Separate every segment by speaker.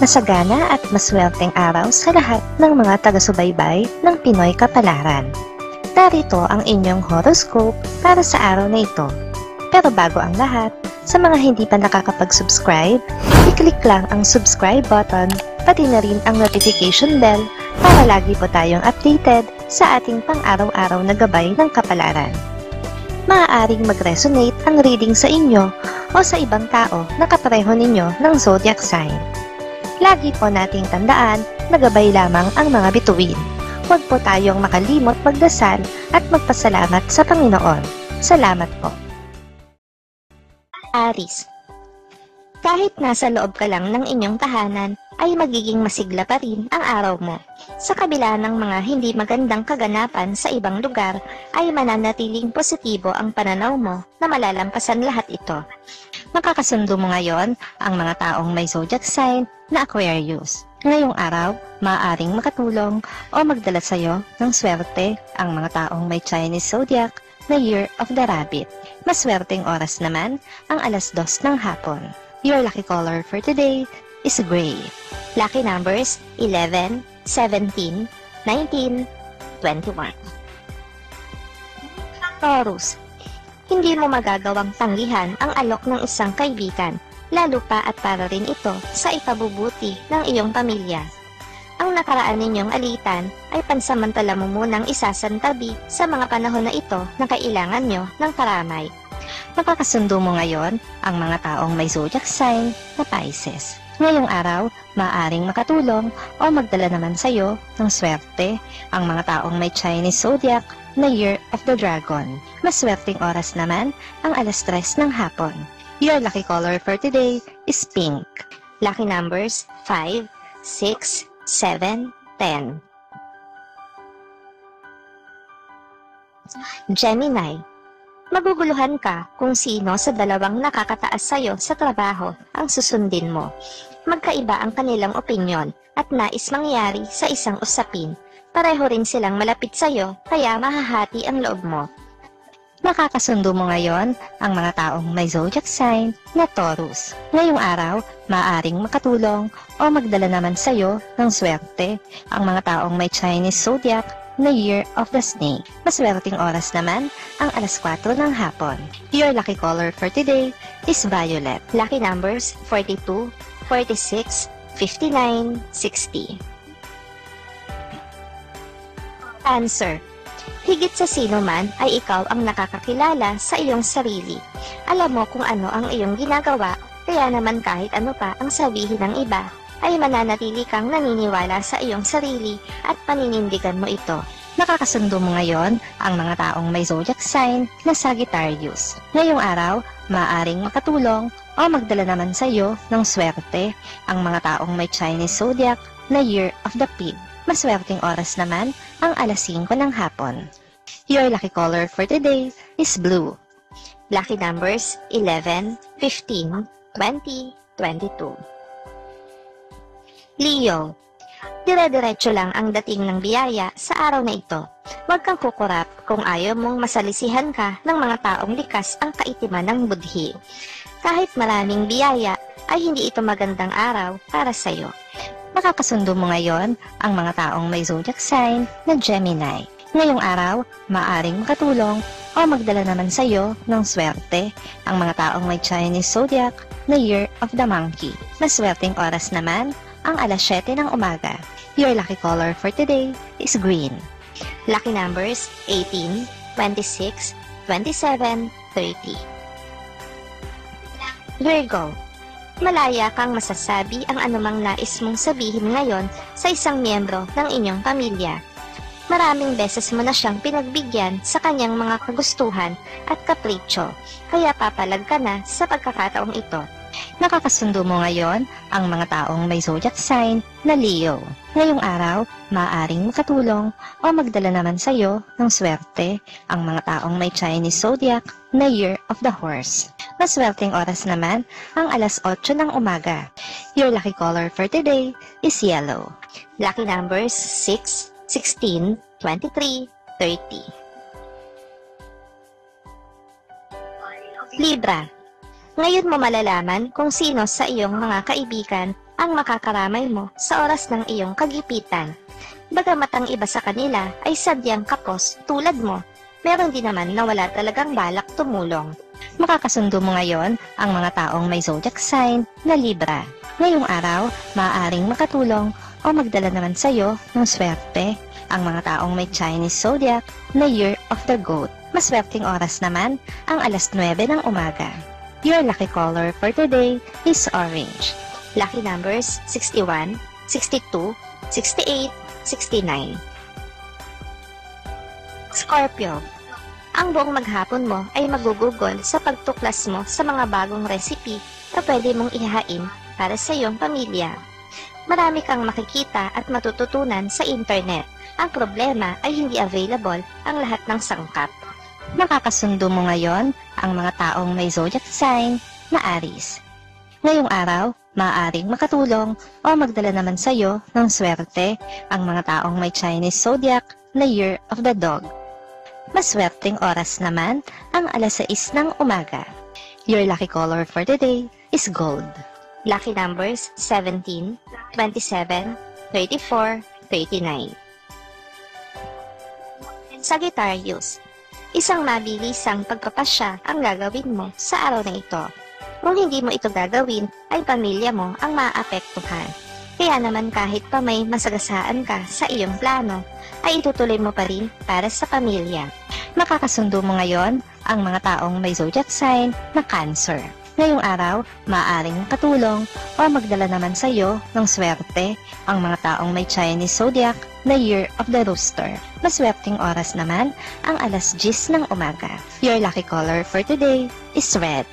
Speaker 1: Masagana at maswerteng araw sa lahat ng mga taga-subaybay ng Pinoy Kapalaran. Narito ang inyong horoscope para sa araw na ito. Pero bago ang lahat, sa mga hindi pa nakakapag-subscribe, i-click lang ang subscribe button, pati na rin ang notification bell para lagi po tayong updated sa ating pang-araw-araw na gabay ng kapalaran. Maaaring mag-resonate ang reading sa inyo o sa ibang tao na kapareho ninyo ng zodiac sign. Lagi po nating tandaan na gabay lamang ang mga bituin. Huwag po tayong makalimot magdasal at magpasalamat sa Panginoon. Salamat po. Aries. Kahit nasa loob ka lang ng inyong tahanan, ay magiging masigla pa rin ang araw mo. Sa kabila ng mga hindi magandang kaganapan sa ibang lugar, ay mananatiling positibo ang pananaw mo na malalampasan lahat ito. Makakasundo mo ngayon ang mga taong may zodiac sign na Aquarius. Ngayong araw, maaaring makatulong o magdala sa iyo ng swerte ang mga taong may Chinese zodiac na Year of the Rabbit. Maswerteng oras naman ang 2:00 ng hapon. Your lucky color for today is gray. Lucky numbers 11, 17, 19, 21. Taurus. Hindi mo magagawang tanggihan ang alok ng isang kaibigan, lalo pa at para rin ito sa ikabubuti ng iyong pamilya. Ang nakaraan ninyong alitan ay pansamantala mo munang isasantabi sa mga panahon na ito na kailangan nyo ng karamay. Makakasundo mo ngayon ang mga taong may zodiac sign na Pisces. Ngayong araw, maaaring makatulong o magdala naman sa iyo ng swerte ang mga taong may Chinese zodiac na Year of the Dragon. Maswerteng oras naman ang 3:00 ng hapon. Your lucky color for today is pink. Lucky numbers 5, 6, 7, 10. Gemini. Maguguluhan ka kung sino sa dalawang nakakataas sa'yo sa trabaho ang susundin mo. Magkaiba ang kanilang opinyon at nais mangyari sa isang usapin. Pareho rin silang malapit sa'yo kaya mahahati ang loob mo. Makakasundo mo ngayon ang mga taong may zodiac sign na Taurus. Ngayong araw, maaaring makatulong o magdala naman sa'yo ng swerte ang mga taong may Chinese zodiac na Year of the Snake. Maswerteng oras naman ang 4:00 ng hapon. Your lucky color for today is violet. Lucky numbers 42, 46, 59, 60. Cancer. Higit sa sino man ay ikaw ang nakakakilala sa iyong sarili. Alam mo kung ano ang iyong ginagawa, kaya naman kahit ano pa ang sabihin ng iba, ay mananatili kang naniniwala sa iyong sarili at paninindigan mo ito. Nakakasundo mo ngayon ang mga taong may zodiac sign na Sagittarius. Ngayong araw, maaaring makatulong o magdala naman sa iyo ng swerte ang mga taong may Chinese zodiac na Year of the Pig. Maswerteng oras naman ang 5:00 ng hapon. Your lucky color for today is blue. Lucky numbers 11, 15, 20, 22. Leo. Dire-diretso lang ang dating ng biyaya sa araw na ito. Huwag kang kukurap kung ayaw mong masalisihan ka ng mga taong likas ang kaitiman ng budhi. Kahit maraming biyaya, ay hindi ito magandang araw para sa'yo. Makakasundo mo ngayon ang mga taong may zodiac sign na Gemini. Ngayong araw, maaaring makatulong o magdala naman sa iyo ng swerte ang mga taong may Chinese zodiac na Year of the Monkey. Maswerteng oras naman ang 7:00 ng umaga. Your lucky color for today is green. Lucky numbers 18, 26, 27, 30. Virgo. Malaya kang masasabi ang anumang nais mong sabihin ngayon sa isang miyembro ng inyong pamilya. Maraming beses mo na siyang pinagbigyan sa kanyang mga kagustuhan at kapritsyo, kaya papalag ka na sa pagkakataong ito. Nakakasundo mo ngayon ang mga taong may zodiac sign na Leo. Ngayong araw, maaaring makatulong o magdala naman sa iyo ng swerte ang mga taong may Chinese zodiac na Year of the Horse. Maswerteng oras naman ang 8:00 ng umaga. Your lucky color for today is yellow. Lucky numbers 6, 16, 23, 30. Libra. Ngayon mo malalaman kung sino sa iyong mga kaibigan ang makakaramay mo sa oras ng iyong kagipitan. Bagamat ang iba sa kanila ay sadyang kapos tulad mo, meron din naman na wala talagang balak tumulong. Makakasundo mo ngayon ang mga taong may zodiac sign na Libra. Ngayong araw, maaaring makatulong o magdala naman sa iyo ng swerte ang mga taong may Chinese zodiac na Year of the Goat. Maswerteng oras naman ang alas 9 ng umaga. Your lucky color for today is orange. Lucky numbers 61, 62, 68, 69. Scorpio. Ang buong maghapon mo ay magugugol sa pagtuklas mo sa mga bagong recipe na pwede mong ihain para sa iyong pamilya. Marami kang makikita at matututunan sa internet. Ang problema ay hindi available ang lahat ng sangkap. Makakasundo mo ngayon ang mga taong may zodiac sign na Aries. Ngayong araw, maaaring makatulong o magdala naman sa iyo ng swerte ang mga taong may Chinese zodiac na Year of the Dog. Maswerteng oras naman ang alas 6 ng umaga. Your lucky color for today is gold. Lucky numbers 17, 27, 34, 39. Sagittarius. Isang mabilisang pagpapasya ang gagawin mo sa araw na ito. Kung hindi mo ito gagawin, ay pamilya mo ang maapektuhan. Kaya naman kahit pa may masagasaan ka sa iyong plano, ay itutuloy mo pa rin para sa pamilya. Makakasundo mo ngayon ang mga taong may zodiac sign na Cancer. Ngayong araw, maaaring makatulong o magdala naman sa iyo ng swerte ang mga taong may Chinese zodiac na Year of the Rooster. Maswerteng oras naman ang alas 10 ng umaga. Your lucky color for today is red.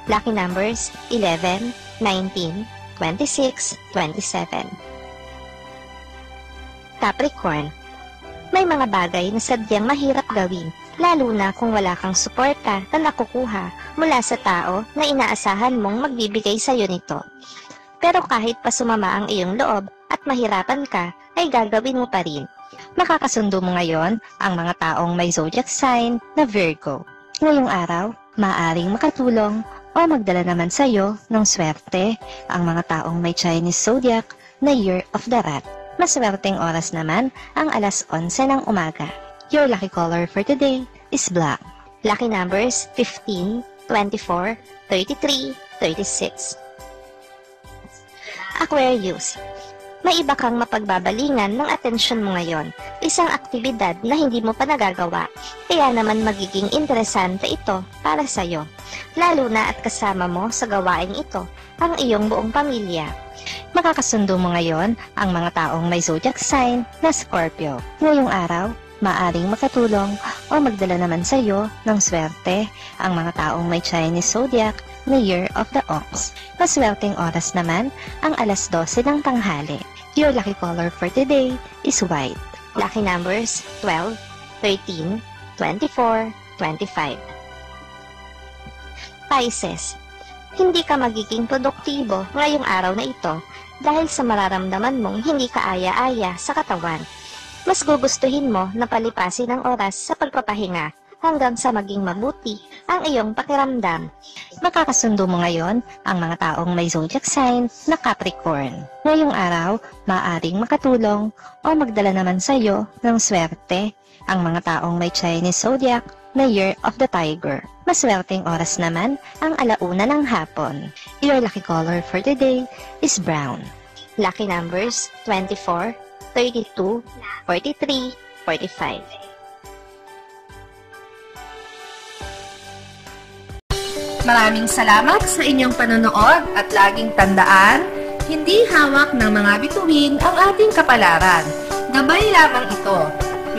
Speaker 1: Lucky numbers 11, 19, 26, 27. Capricorn. May mga bagay na sadyang mahirap gawin, lalo na kung wala kang suporta na nakukuha mula sa tao na inaasahan mong magbibigay sa iyo nito. Pero kahit pa sumama ang iyong loob at mahirapan ka, ay gagawin mo pa rin. Makakasundo mo ngayon ang mga taong may zodiac sign na Virgo. Ngayong araw, maaaring makatulong o magdala naman sa iyo ng swerte ang mga taong may Chinese zodiac na Year of the Rat. Maswerteng oras naman ang alas 11 ng umaga. Your lucky color for today is black. Lucky numbers 15, 24, 33, 36. Aquarius. May iba kang mapagbabalingan ng atensyon mo ngayon, isang aktibidad na hindi mo pa nagagawa, kaya naman magiging interesante ito para sa'yo, lalo na at kasama mo sa gawain ito ang iyong buong pamilya. Makakasundo mo ngayon ang mga taong may zodiac sign na Scorpio. Ngayong araw, maaring makatulong o magdala naman sa iyo ng swerte ang mga taong may Chinese zodiac na Year of the Ox. Maswerteng oras naman ang alas 12 ng tanghali. Your lucky color for today is white. Lucky numbers 12, 13, 24, 25. Pisces. Hindi ka magiging produktibo ngayong araw na ito dahil sa mararamdaman mong hindi ka aya-aya sa katawan. Mas gugustuhin mo na palipasin ang oras sa pagpapahinga hanggang sa maging mabuti ang iyong pakiramdam. Makakasundo mo ngayon ang mga taong may zodiac sign na Capricorn. Ngayong araw, maaaring makatulong o magdala naman sa iyo ng swerte ang mga taong may Chinese zodiac na Year of the Tiger. Maswerteng oras naman ang alauna ng hapon. Your lucky color for today is brown. Lucky numbers 24, 32, 43, 45.
Speaker 2: Maraming salamat sa inyong panonood at laging tandaan, hindi hawak ng mga bituin ang ating kapalaran. Gabay lamang ito.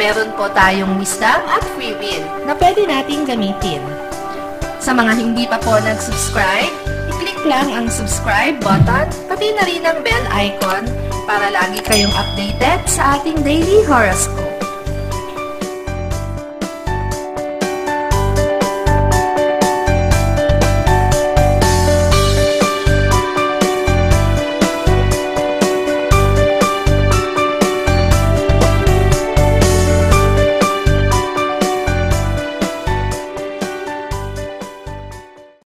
Speaker 2: Meron po tayong wisdom at free will na pwede nating gamitin. Sa mga hindi pa po nag-subscribe, i-click lang ang subscribe button, pati na rin ang bell icon para lagi kayong updated sa ating daily horoscope.